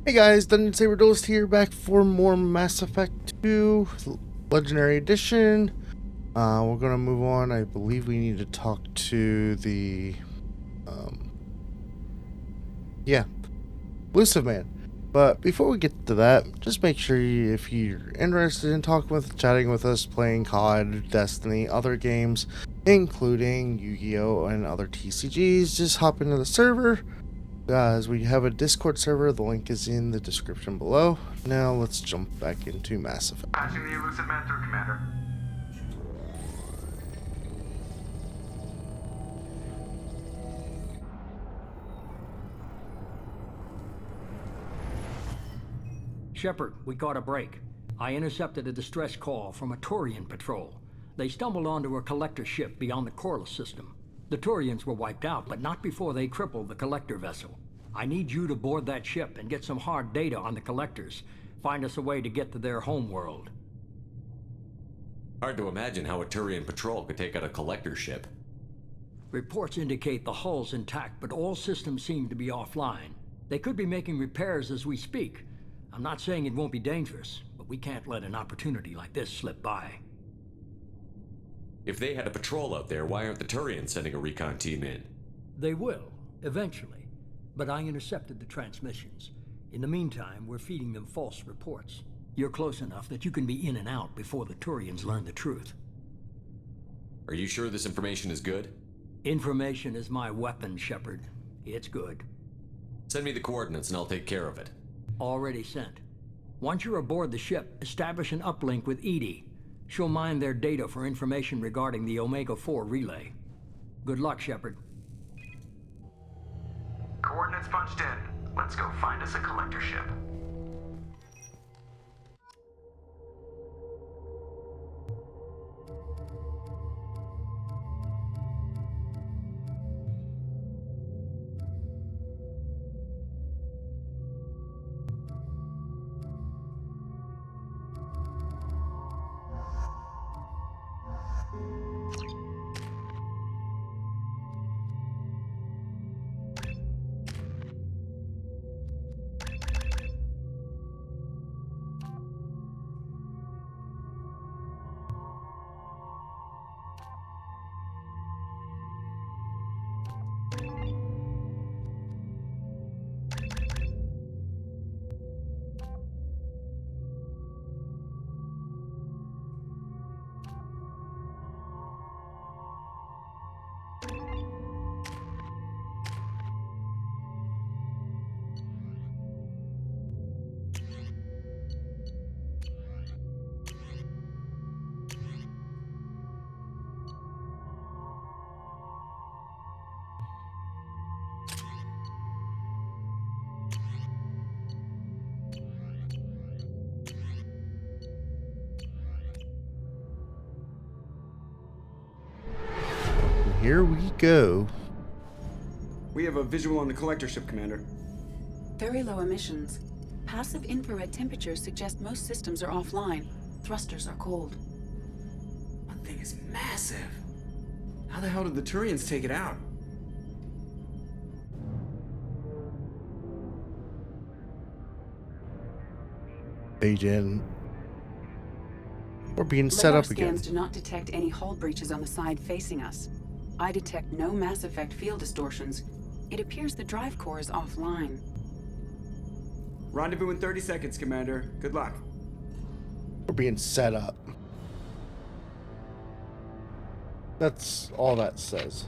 Hey guys, Dungeon Saber Duelist here, back for more Mass Effect 2 Legendary Edition. We're gonna move on. I believe we need to talk to the, um, yeah, Elusive Man. But before we get to that, just make sure if you're interested in chatting with us, playing COD, Destiny, other games, including Yu-Gi-Oh! And other TCGs, just hop into the server. As we have a Discord server, the link is in the description below. Now let's jump back into Mass Effect. Patching the Elusive Man through, Commander. Shepard, we caught a break. I intercepted a distress call from a Turian patrol. They stumbled onto a collector ship beyond the Corliss system. The Turians were wiped out, but not before they crippled the collector vessel. I need you to board that ship and get some hard data on the collectors. Find us a way to get to their homeworld. Hard to imagine how a Turian patrol could take out a collector ship. Reports indicate the hull's intact, but all systems seem to be offline. They could be making repairs as we speak. I'm not saying it won't be dangerous, but we can't let an opportunity like this slip by. If they had a patrol out there, why aren't the Turians sending a recon team in? They will, eventually. But I intercepted the transmissions. In the meantime, we're feeding them false reports. You're close enough that you can be in and out before the Turians learn the truth. Are you sure this information is good? Information is my weapon, Shepard. It's good. Send me the coordinates and I'll take care of it. Already sent. Once you're aboard the ship, establish an uplink with Edie. She'll mine their data for information regarding the Omega-4 relay. Good luck, Shepard. Coordinates punched in. Let's go find us a collector ship. Here we go. We have a visual on the collector ship, Commander. Very low emissions. Passive infrared temperatures suggest most systems are offline. Thrusters are cold. That thing is massive. How the hell did the Turians take it out? They didn't. We're being set up again. Scans do not detect any hull breaches on the side facing us. I detect no Mass Effect field distortions. It appears the drive core is offline. Rendezvous in 30 seconds, Commander. Good luck. We're being set up. That's all that says.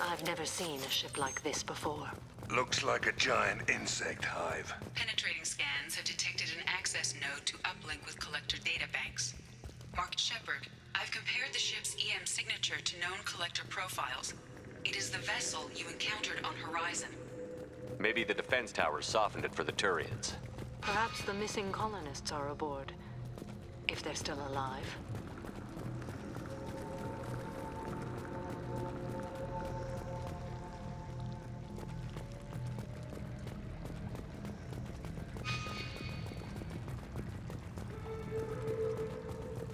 I've never seen a ship like this before. Looks like a giant insect hive. Penetrating scans have detected an access node to uplink with collector databanks. Marked Shepard, I've compared the ship's EM signature to known collector profiles. It is the vessel you encountered on Horizon. Maybe the defense towers softened it for the Turians. Perhaps the missing colonists are aboard. If they're still alive.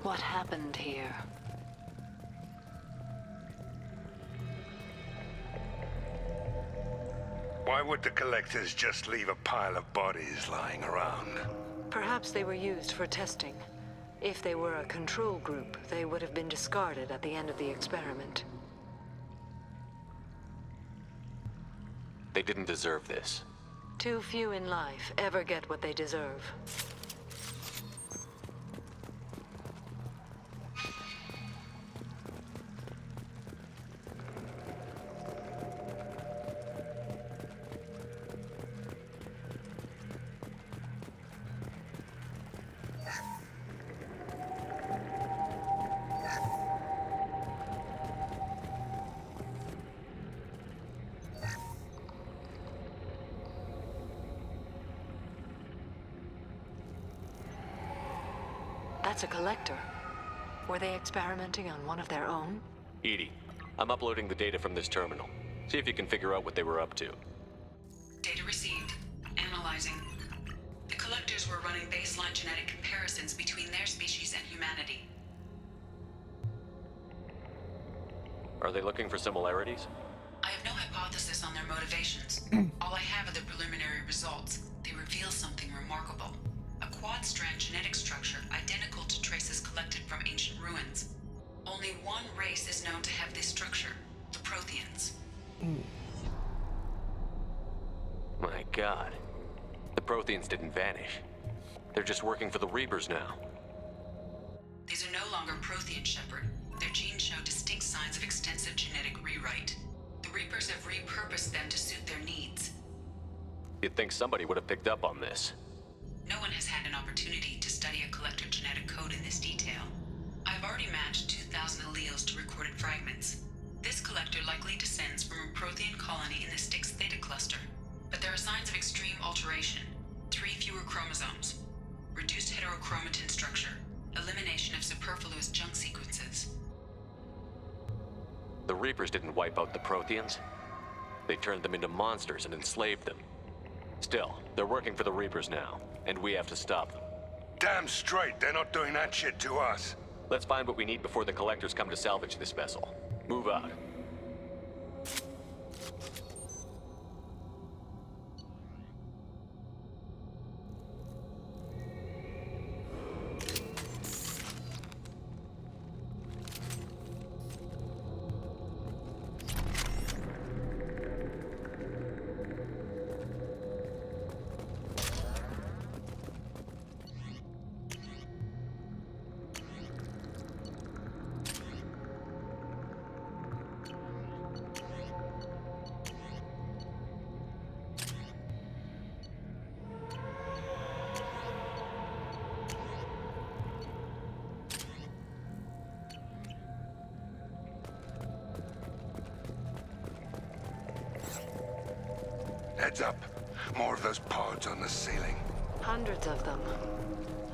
What happened here? Why would the collectors just leave a pile of bodies lying around? Perhaps they were used for testing. If they were a control group, they would have been discarded at the end of the experiment. They didn't deserve this. Too few in life ever get what they deserve. That's a collector. Were they experimenting on one of their own? Edie, I'm uploading the data from this terminal. See if you can figure out what they were up to. Data received. Analyzing. The collectors were running baseline genetic comparisons between their species and humanity. Are they looking for similarities? I have no hypothesis on their motivations. All I have are the preliminary results. They reveal something remarkable. A quad-strand genetic structure identical to traces collected from ancient ruins. Only one race is known to have this structure, the Protheans. My God. The Protheans didn't vanish. They're just working for the Reapers now. These are no longer Prothean, Shepard. Their genes show distinct signs of extensive genetic rewrite. The Reapers have repurposed them to suit their needs. You'd think somebody would have picked up on this. No one has had an opportunity to study a collector genetic code in this detail. I've already matched 2,000 alleles to recorded fragments. This collector likely descends from a Prothean colony in the Styx Theta cluster. But there are signs of extreme alteration. 3 fewer chromosomes. Reduced heterochromatin structure. Elimination of superfluous junk sequences. The Reapers didn't wipe out the Protheans. They turned them into monsters and enslaved them. Still, they're working for the Reapers now, and we have to stop them. Damn straight, they're not doing that shit to us. Let's find what we need before the Collectors come to salvage this vessel. Move out. Heads up. More of those pods on the ceiling. Hundreds of them.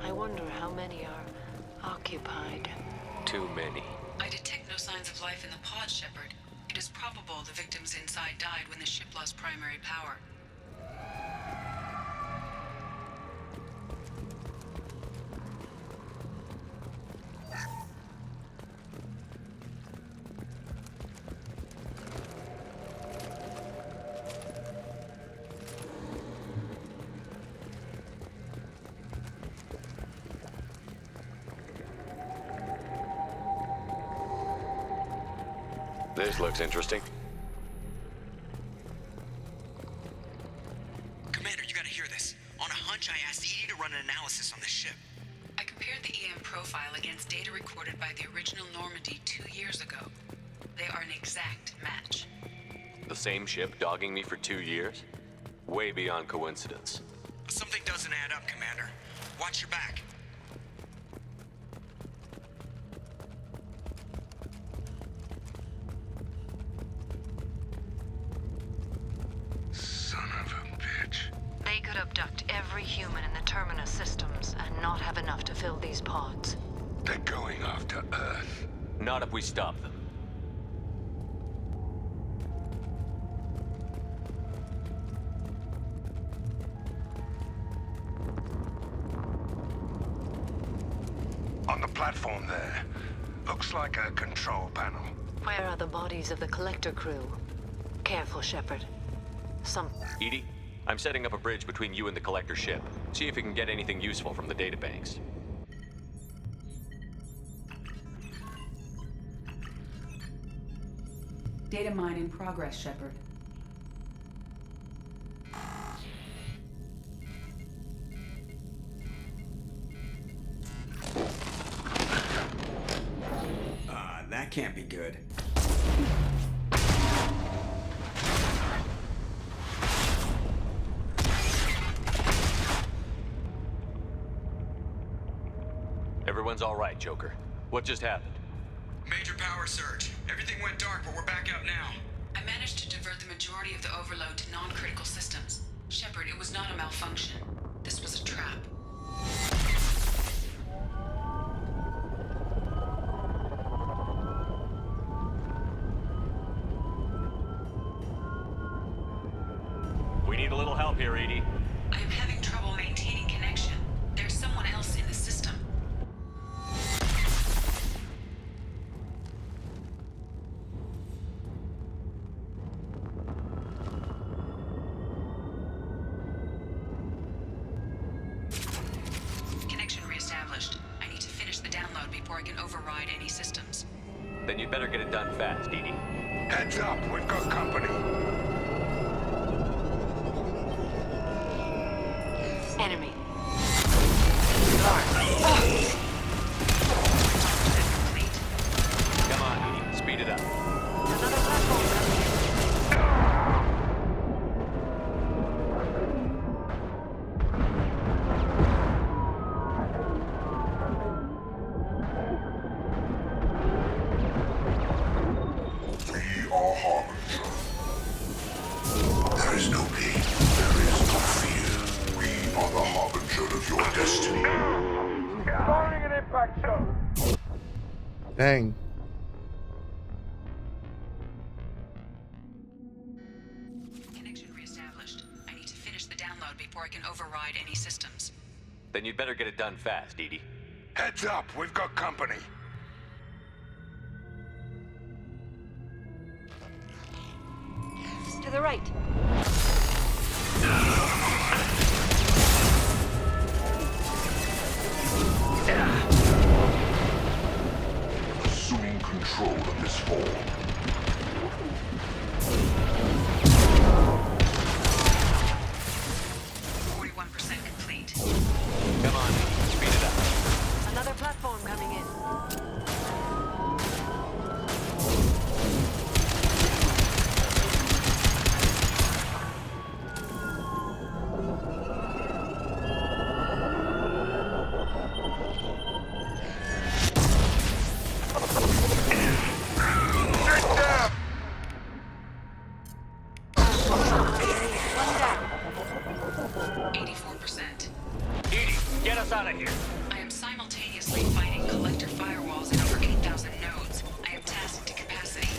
I wonder how many are occupied. Too many. I detect no signs of life in the pod, Shepard. It is probable the victims inside died when the ship lost primary power. This looks interesting. Commander, you gotta hear this. On a hunch, I asked Edie to run an analysis on this ship. I compared the EM profile against data recorded by the original Normandy 2 years ago. They are an exact match. the same ship dogging me for 2 years? Way beyond coincidence. Something doesn't add up, Commander. Watch your back. Son of a bitch. They could abduct every human in the Terminus systems and not have enough to fill these pods. They're going after Earth. Not if we stop them. On the platform there. Looks like a control panel. Where are the bodies of the collector crew? Careful, Shepard. Edie, I'm setting up a bridge between you and the collector ship. See if you can get anything useful from the databanks. Data mine in progress, Shepard. That can't be good. Everyone's all right, Joker. What just happened? Major power surge. Everything went dark, but we're back up now. I managed to divert the majority of the overload to non-critical systems. Shepard, it was not a malfunction. This was a trap. We need a little help here, Edie. I am having trouble maintaining connection. There's someone else in the system. Connection reestablished. I need to finish the download before I can override any systems. Then you'd better get it done fast, Edie. Heads up, we've got company. Enemy. Complete. Come on, Edie. Speed it up. Another platform coming in. We are Harbinger. There is no pain. There is no fear. We are the Harbinger of your destiny. Firing an impact zone. Dang. Connection reestablished. I need to finish the download before I can override any systems. Then you'd better get it done fast, Edie. Heads up, we've got company. To the right. Assuming control of this form. 41% complete. Come on, Edie. Speed it up. Another platform coming in. One down. 84%. Edie, get us out of here. I am simultaneously fighting collector firewalls in over 8,000 nodes. I am tasked to capacity.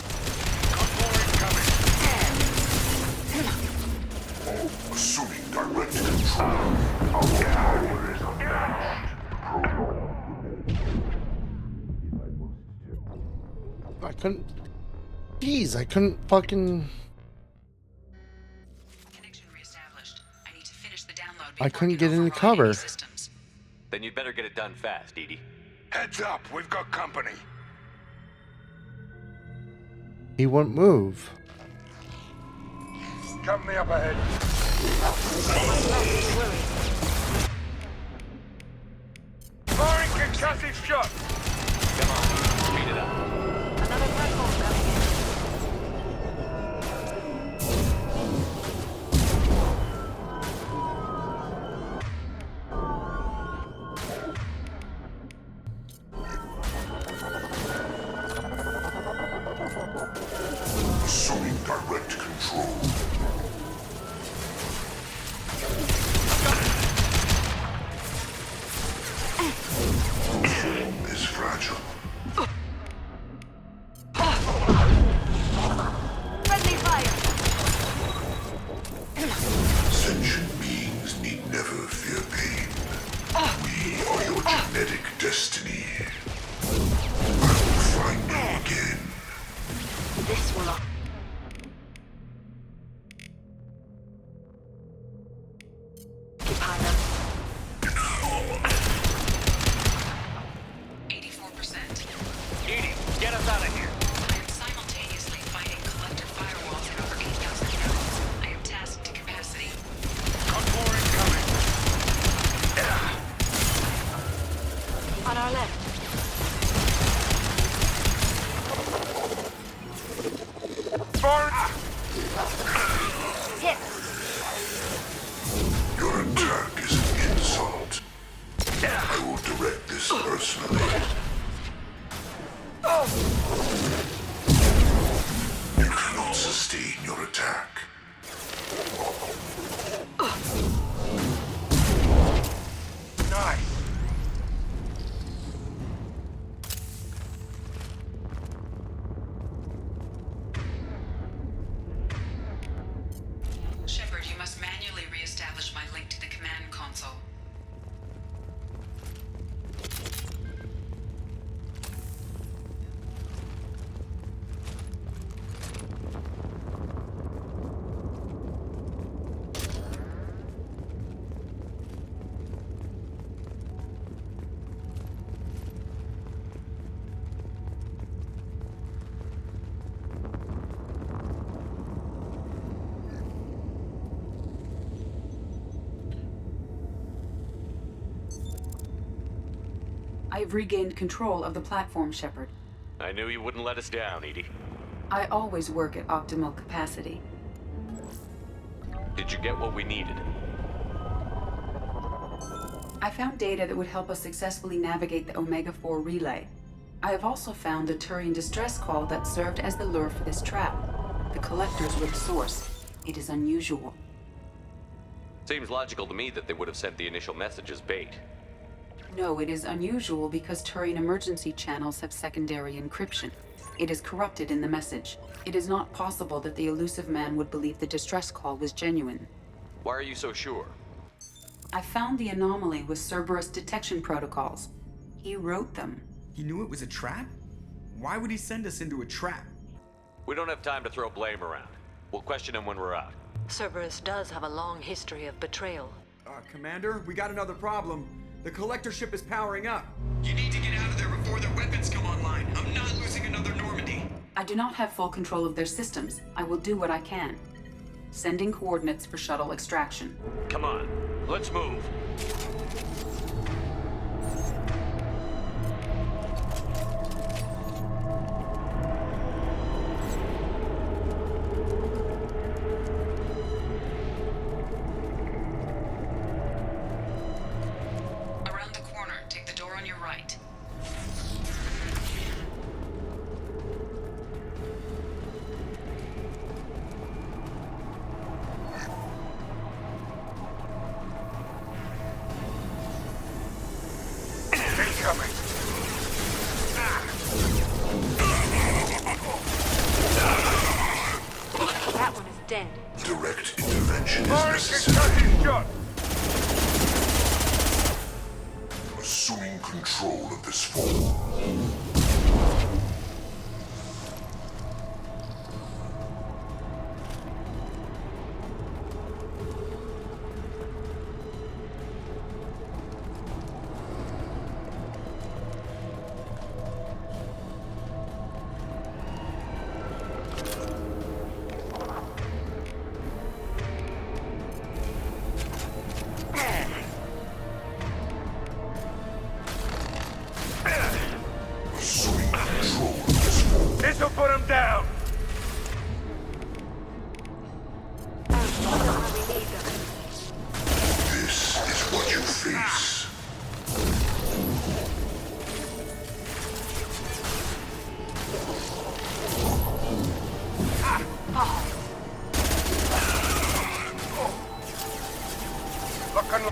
Assuming direct control. Our power is unmatched. I couldn't. Jeez, I couldn't fucking. Connection reestablished. I need to finish the download I before couldn't can get in the override cover. any systems. Then you'd better get it done fast, Edie. Heads up, we've got company. He won't move. Company up ahead. Firing concussive shot. Come on, Edie. Speed it up. Another platform coming in. I have regained control of the platform, Shepard. I knew you wouldn't let us down, Edie. I always work at optimal capacity. Did you get what we needed? I found data that would help us successfully navigate the Omega-4 relay. I have also found a Turian distress call that served as the lure for this trap. The collectors were the source. It is unusual. Seems logical to me that they would have sent the initial message as bait. No, it is unusual because Turian emergency channels have secondary encryption. It is corrupted in the message. It is not possible that the elusive man would believe the distress call was genuine. Why are you so sure? I found the anomaly with Cerberus detection protocols. He wrote them. He knew it was a trap? Why would he send us into a trap? We don't have time to throw blame around. We'll question him when we're out. Cerberus does have a long history of betrayal. Commander, we got another problem. The collector ship is powering up. You need to get out of there before their weapons come online. I'm not losing another Normandy. I do not have full control of their systems. I will do what I can. Sending coordinates for shuttle extraction. Come on, let's move. Around the corner, take the door on your right. Incoming! That one is dead. Direct intervention is necessary. Assuming control of this form. Assuming control of this form. This'll put him down! This is what you face. Look and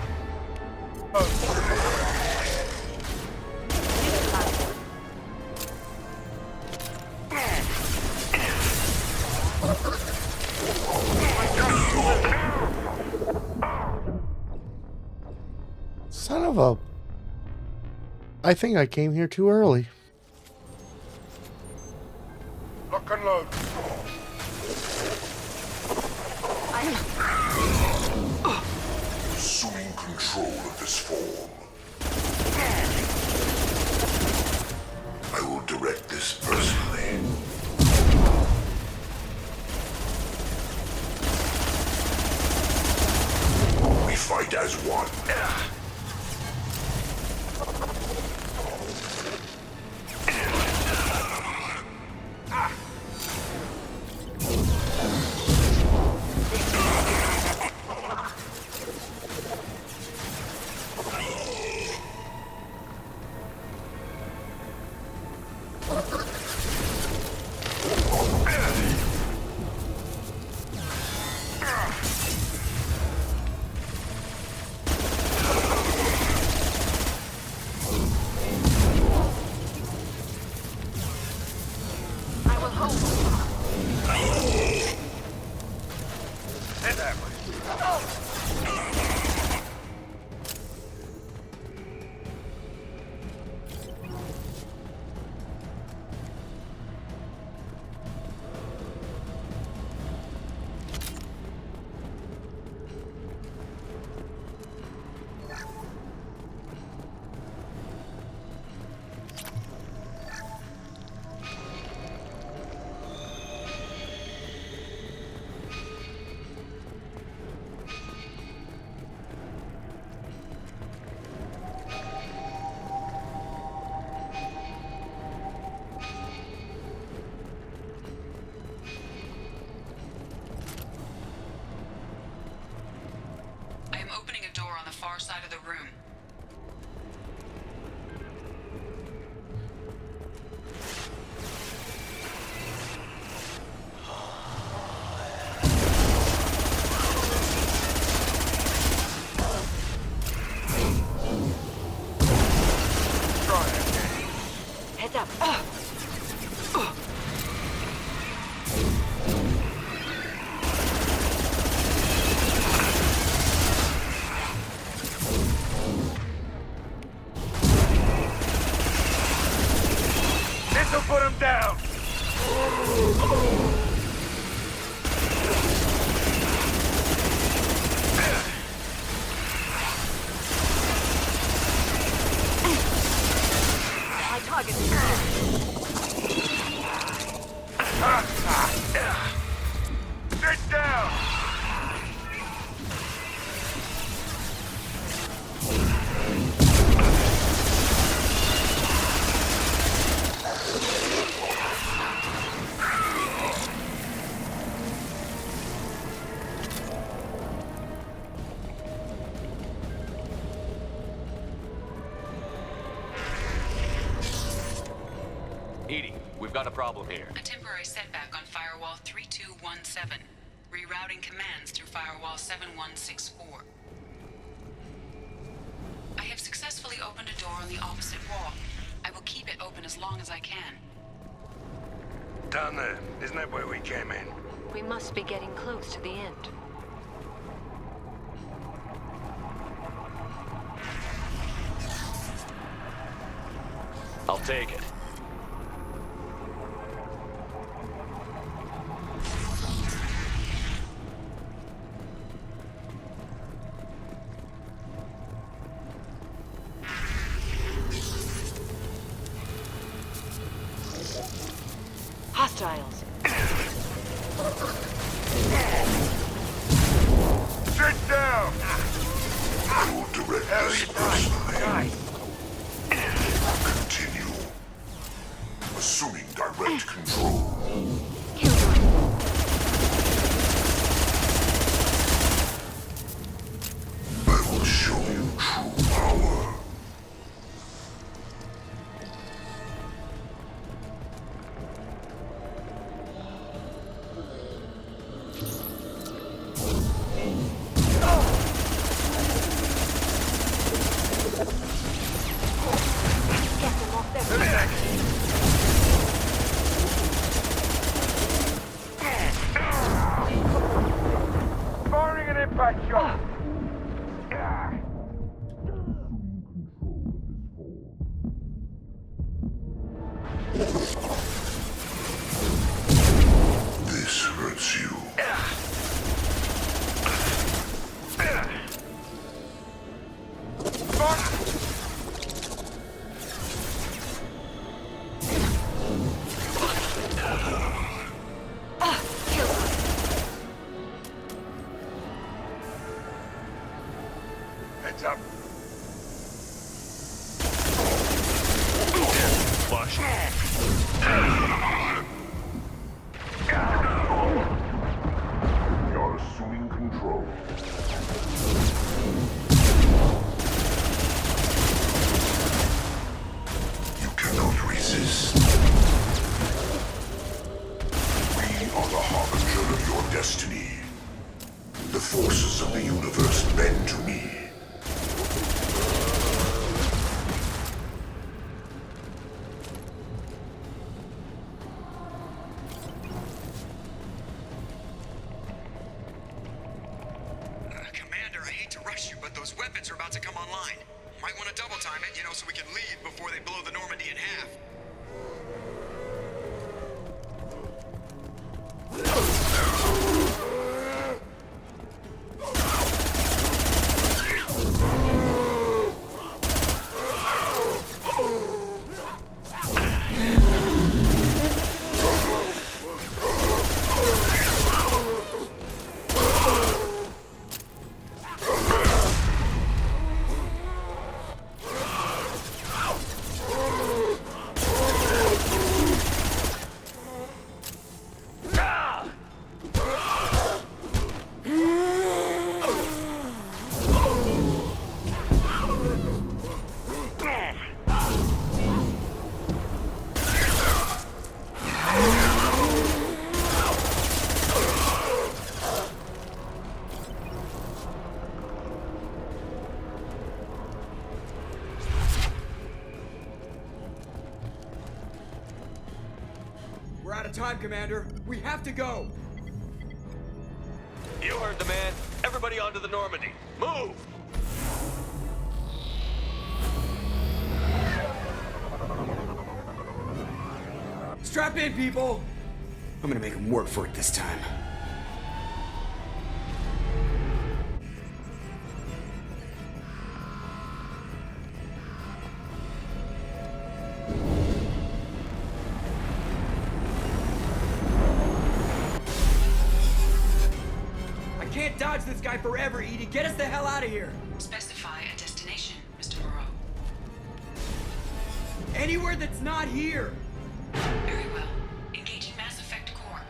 Son of a... I think I came here too early. lock and load. Assuming control of this form. I will direct this personally. We fight as one. Head that way. far side of the room. Heads up. This'll put him down! My target is Sit down! Edie, we've got a problem here. A temporary setback on Firewall 3217. Rerouting commands through Firewall 7164. I have successfully opened a door on the opposite wall. I will keep it open as long as I can. Down there. Isn't that where we came in? We must be getting close to the end. I'll take it. Hostiles. Sit down! I will direct this personally. Continue. Assuming direct control. Kill one. I will show you true power. Get them off their feet. Firing an impact shot! This hurts you. Heads up. Flush. You're assuming control. You cannot resist. We are the harbinger of your destiny. The forces of the universe bend to me. Commander, I hate to rush you, but those weapons are about to come online. Might want to double time it, so we can leave before they blow the Normandy in half. time, Commander. We have to go. You heard the man. Everybody onto the Normandy. Move! Strap in, people. I'm gonna make them work for it this time. I can't dodge this guy forever, Edie. Get us the hell out of here. Specify a destination, Mr. Moreau. Anywhere that's not here. Very well. Engaging Mass Effect Core.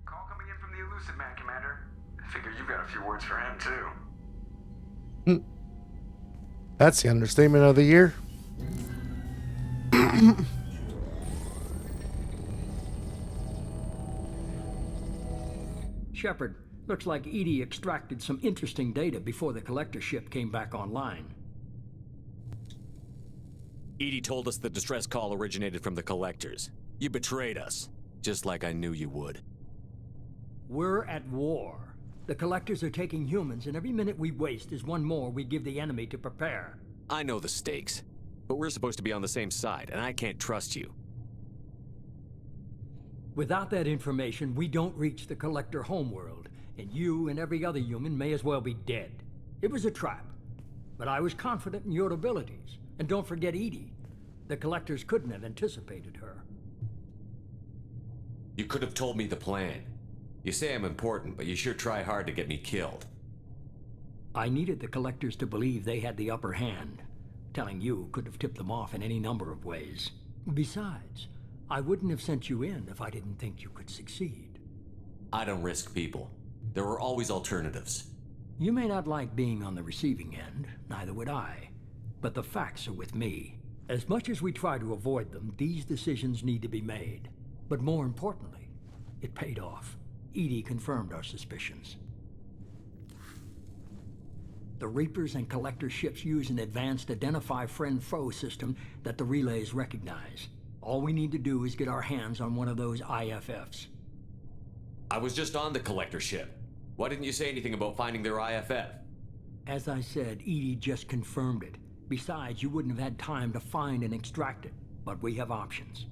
Call coming in from the Elusive Man, Commander. I figure you've got a few words for him, too. That's the understatement of the year. Shepard, looks like Edie extracted some interesting data before the collector ship came back online. Edie told us the distress call originated from the collectors. You betrayed us, just like I knew you would. We're at war. The collectors are taking humans, and every minute we waste is one more we give the enemy to prepare. I know the stakes, but we're supposed to be on the same side, and I can't trust you. Without that information, we don't reach the collector homeworld, and you and every other human may as well be dead. It was a trap, but I was confident in your abilities. And don't forget Edie. The collectors couldn't have anticipated her. You could have told me the plan. You say I'm important, but you sure try hard to get me killed. I needed the collectors to believe they had the upper hand. Telling you could have tipped them off in any number of ways. Besides, I wouldn't have sent you in if I didn't think you could succeed. I don't risk people. There were always alternatives. You may not like being on the receiving end, neither would I. But the facts are with me. As much as we try to avoid them, these decisions need to be made. But more importantly, it paid off. Edie confirmed our suspicions. The Reapers and Collector ships use an advanced Identify Friend-Foe system that the relays recognize. All we need to do is get our hands on one of those IFFs. I was just on the collector ship. Why didn't you say anything about finding their IFF? As I said, Edie just confirmed it. Besides, you wouldn't have had time to find and extract it. But we have options.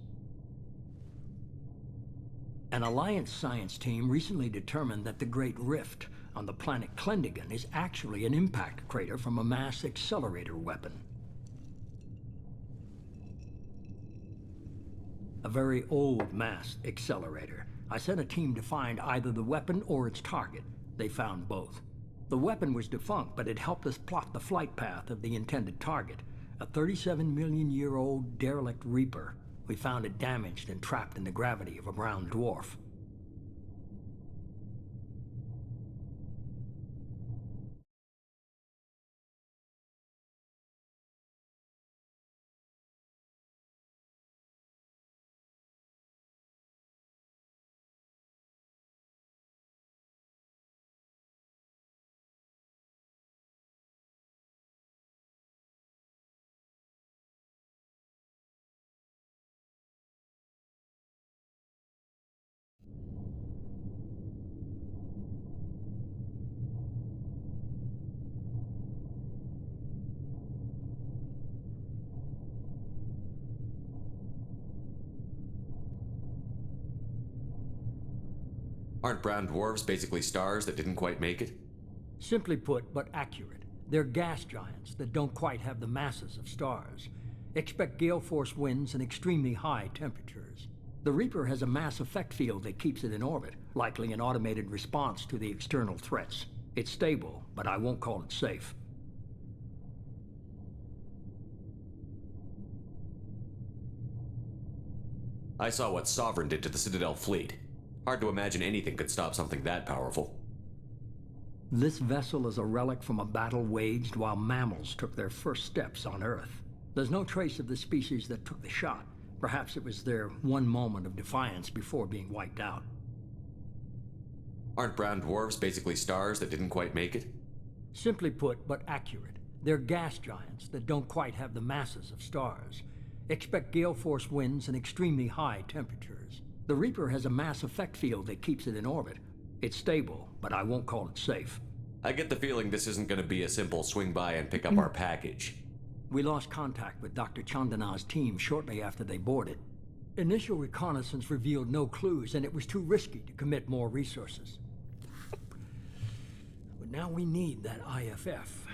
An Alliance science team recently determined that the Great Rift on the planet Klendigan is actually an impact crater from a mass accelerator weapon. A very old mass accelerator. I sent a team to find either the weapon or its target. They found both. The weapon was defunct, but it helped us plot the flight path of the intended target, a 37-million-year-old derelict Reaper. We found it damaged and trapped in the gravity of a brown dwarf. Aren't brown dwarves basically stars that didn't quite make it? Simply put, but accurate. They're gas giants that don't quite have the masses of stars. Expect gale force winds and extremely high temperatures. The Reaper has a mass effect field that keeps it in orbit, likely an automated response to the external threats. It's stable, but I won't call it safe. I saw what Sovereign did to the Citadel fleet. Hard to imagine anything could stop something that powerful. This vessel is a relic from a battle waged while mammals took their first steps on Earth. There's no trace of the species that took the shot. Perhaps it was their one moment of defiance before being wiped out. Aren't brown dwarfs basically stars that didn't quite make it? Simply put, but accurate. They're gas giants that don't quite have the masses of stars. Expect gale force winds and extremely high temperatures. The Reaper has a mass effect field that keeps it in orbit. It's stable, but I won't call it safe. I get the feeling this isn't going to be a simple swing by and pick up our package. We lost contact with Dr. Chandana's team shortly after they boarded. Initial reconnaissance revealed no clues, and it was too risky to commit more resources. But now we need that IFF.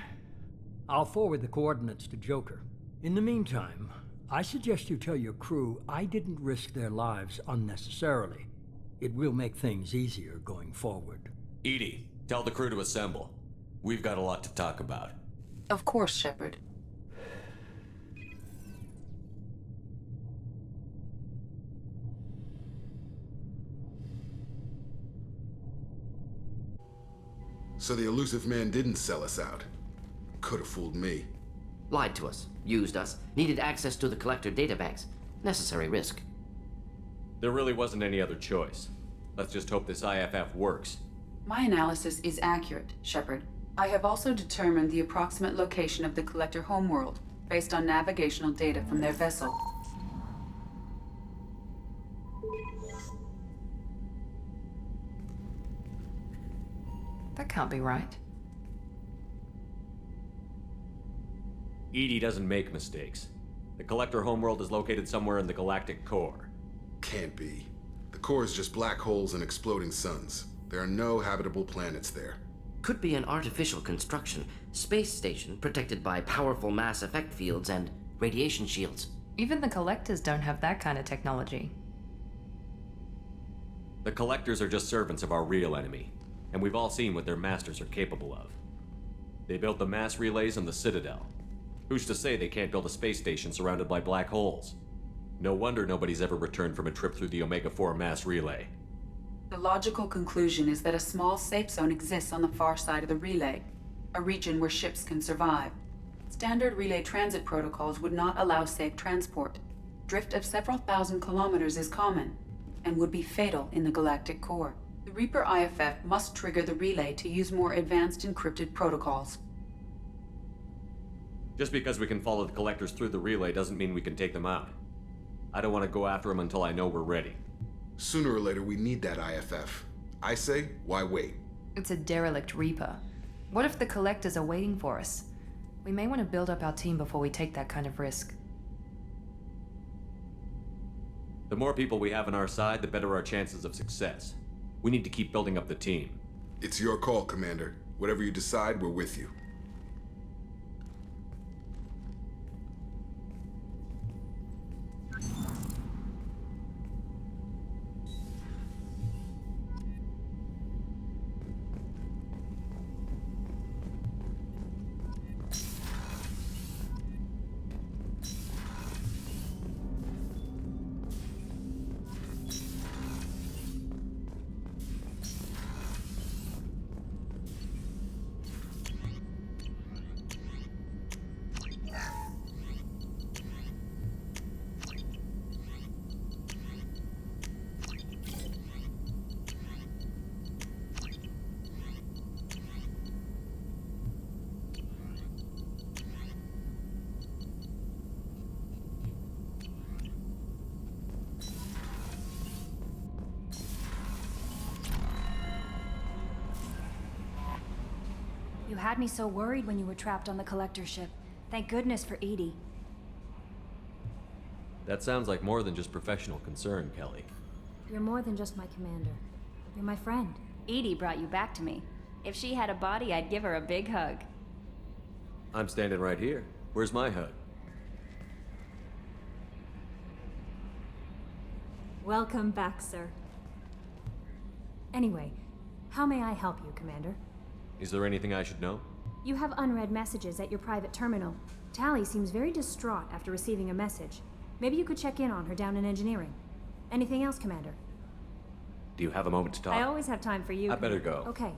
I'll forward the coordinates to Joker. In the meantime, I suggest you tell your crew I didn't risk their lives unnecessarily. It will make things easier going forward. Edie, tell the crew to assemble. We've got a lot to talk about. Of course, Shepard. So the elusive man didn't sell us out. Could have fooled me. Lied to us, used us, needed access to the collector databanks. Necessary risk. There really wasn't any other choice. Let's just hope this IFF works. My analysis is accurate, Shepard. I have also determined the approximate location of the collector homeworld, based on navigational data from their vessel. That can't be right. Edie doesn't make mistakes. The collector homeworld is located somewhere in the galactic core. Can't be. The core is just black holes and exploding suns. There are no habitable planets there. Could be an artificial construction, space station protected by powerful mass effect fields and radiation shields. Even the collectors don't have that kind of technology. The collectors are just servants of our real enemy, and we've all seen what their masters are capable of. They built the mass relays on the Citadel. Who's to say they can't build a space station surrounded by black holes? No wonder nobody's ever returned from a trip through the Omega-4 mass relay. The logical conclusion is that a small safe zone exists on the far side of the relay, a region where ships can survive. Standard relay transit protocols would not allow safe transport. Drift of several thousand kilometers is common, and would be fatal in the galactic core. The Reaper IFF must trigger the relay to use more advanced encrypted protocols. Just because we can follow the collectors through the relay doesn't mean we can take them out. I don't want to go after them until I know we're ready. Sooner or later, we need that IFF. I say, why wait? It's a derelict Reaper. What if the collectors are waiting for us? We may want to build up our team before we take that kind of risk. The more people we have on our side, the better our chances of success. We need to keep building up the team. It's your call, Commander. Whatever you decide, we're with you. You had me so worried when you were trapped on the collector ship. Thank goodness for Edie. That sounds like more than just professional concern, Kelly. You're more than just my commander. You're my friend. Edie brought you back to me. If she had a body, I'd give her a big hug. I'm standing right here. Where's my hug? Welcome back, sir. Anyway, how may I help you, Commander? Is there anything I should know? You have unread messages at your private terminal. Tali seems very distraught after receiving a message. Maybe you could check in on her down in engineering. Anything else, Commander? Do you have a moment to talk? I always have time for you. I better go. Okay.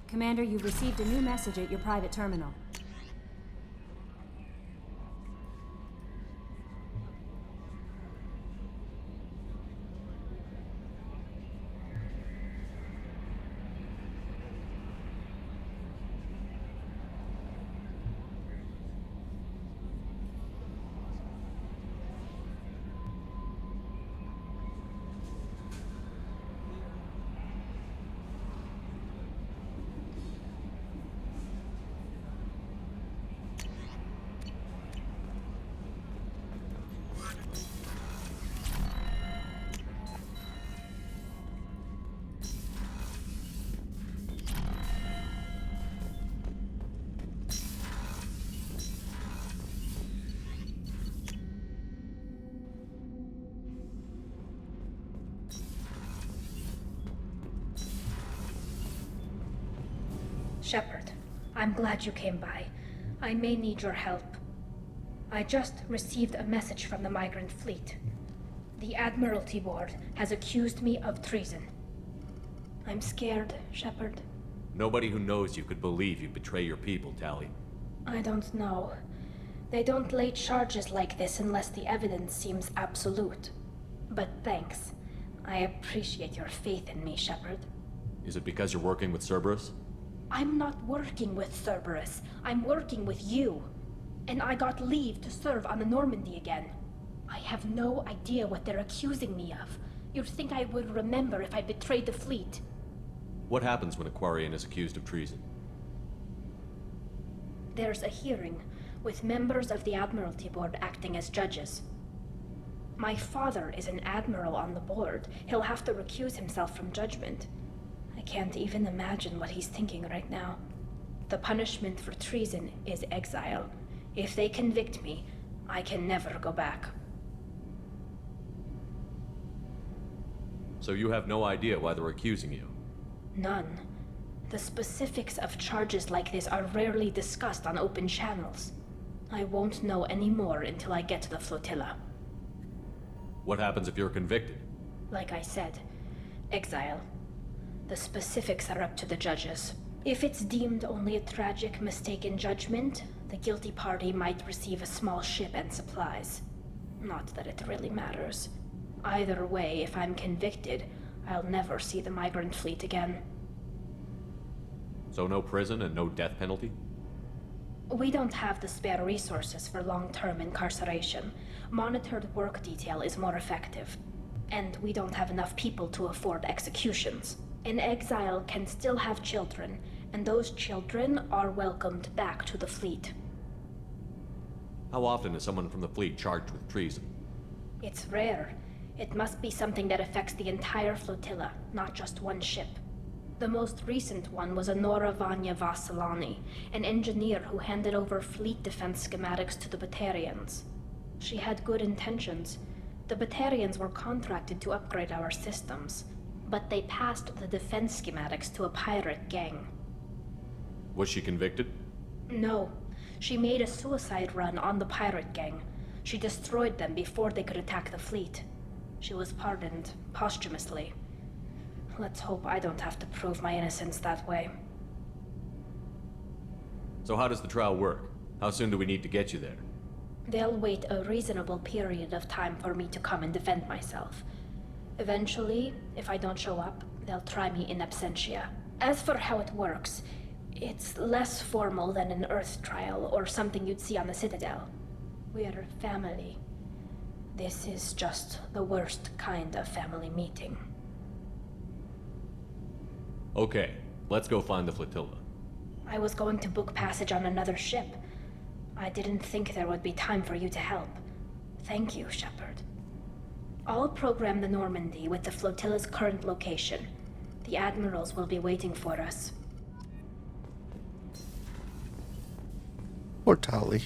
Commander, you've received a new message at your private terminal. Shepard, I'm glad you came by. I may need your help. I just received a message from the migrant fleet. The Admiralty Board has accused me of treason. I'm scared, Shepard. Nobody who knows you could believe you betray your people, Tali. I don't know. They don't lay charges like this unless the evidence seems absolute. But thanks. I appreciate your faith in me, Shepard. Is it because you're working with Cerberus? I'm not working with Cerberus. I'm working with you. And I got leave to serve on the Normandy again. I have no idea what they're accusing me of. You'd think I would remember if I betrayed the fleet. What happens when a Quarian is accused of treason? There's a hearing, with members of the Admiralty Board acting as judges. My father is an admiral on the board. He'll have to recuse himself from judgment. I can't even imagine what he's thinking right now. The punishment for treason is exile. If they convict me, I can never go back. So you have no idea why they're accusing you? None. The specifics of charges like this are rarely discussed on open channels. I won't know any more until I get to the flotilla. What happens if you're convicted? Like I said, exile. The specifics are up to the judges. If it's deemed only a tragic mistake in judgment, the guilty party might receive a small ship and supplies. Not that it really matters. Either way, if I'm convicted, I'll never see the migrant fleet again. So no prison and no death penalty? We don't have the spare resources for long-term incarceration. Monitored work detail is more effective. And we don't have enough people to afford executions. An exile can still have children, and those children are welcomed back to the fleet. How often is someone from the fleet charged with treason? It's rare. It must be something that affects the entire flotilla, not just one ship. The most recent one was Anora Vanya Vassilani, an engineer who handed over fleet defense schematics to the Batarians. She had good intentions. The Batarians were contracted to upgrade our systems, but they passed the defense schematics to a pirate gang. Was she convicted? No. She made a suicide run on the pirate gang. She destroyed them before they could attack the fleet. She was pardoned posthumously. Let's hope I don't have to prove my innocence that way. So how does the trial work? How soon do we need to get you there? They'll wait a reasonable period of time for me to come and defend myself. Eventually, if I don't show up, they'll try me in absentia. As for how it works, it's less formal than an Earth trial or something you'd see on the Citadel. We're family. This is just the worst kind of family meeting. Okay, let's go find the flotilla. I was going to book passage on another ship. I didn't think there would be time for you to help. Thank you, Shepard. I'll program the Normandy with the flotilla's current location. The admirals will be waiting for us. Poor Tali.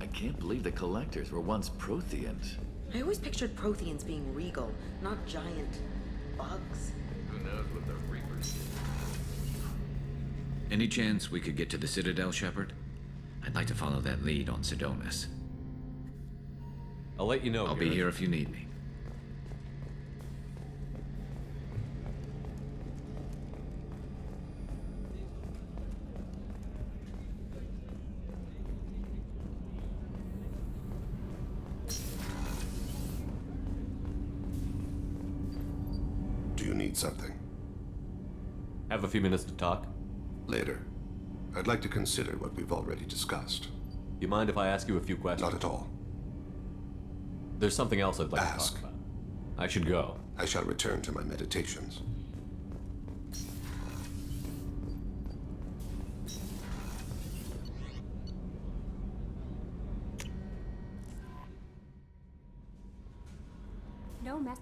I can't believe the Collectors were once Protheans. I always pictured Protheans being regal, not giant bugs. Who knows what the Reapers did? Any chance we could get to the Citadel, Shepard? I'd like to follow that lead on Sidonis. I'll let you know. I'll be here if you need me. Do you need something? Have a few minutes to talk? Later. I'd like to consider what we've already discussed. You mind if I ask you a few questions? Not at all. There's something else I'd like to talk about. I should go. I shall return to my meditations. No mess.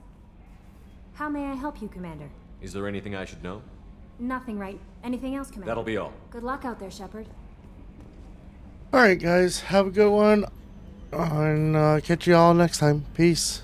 How may I help you, Commander? Is there anything I should know? Nothing, right? Anything else, Commander? That'll be all. Good luck out there, Shepard. Alright, guys. Have a good one. And catch you all next time. Peace.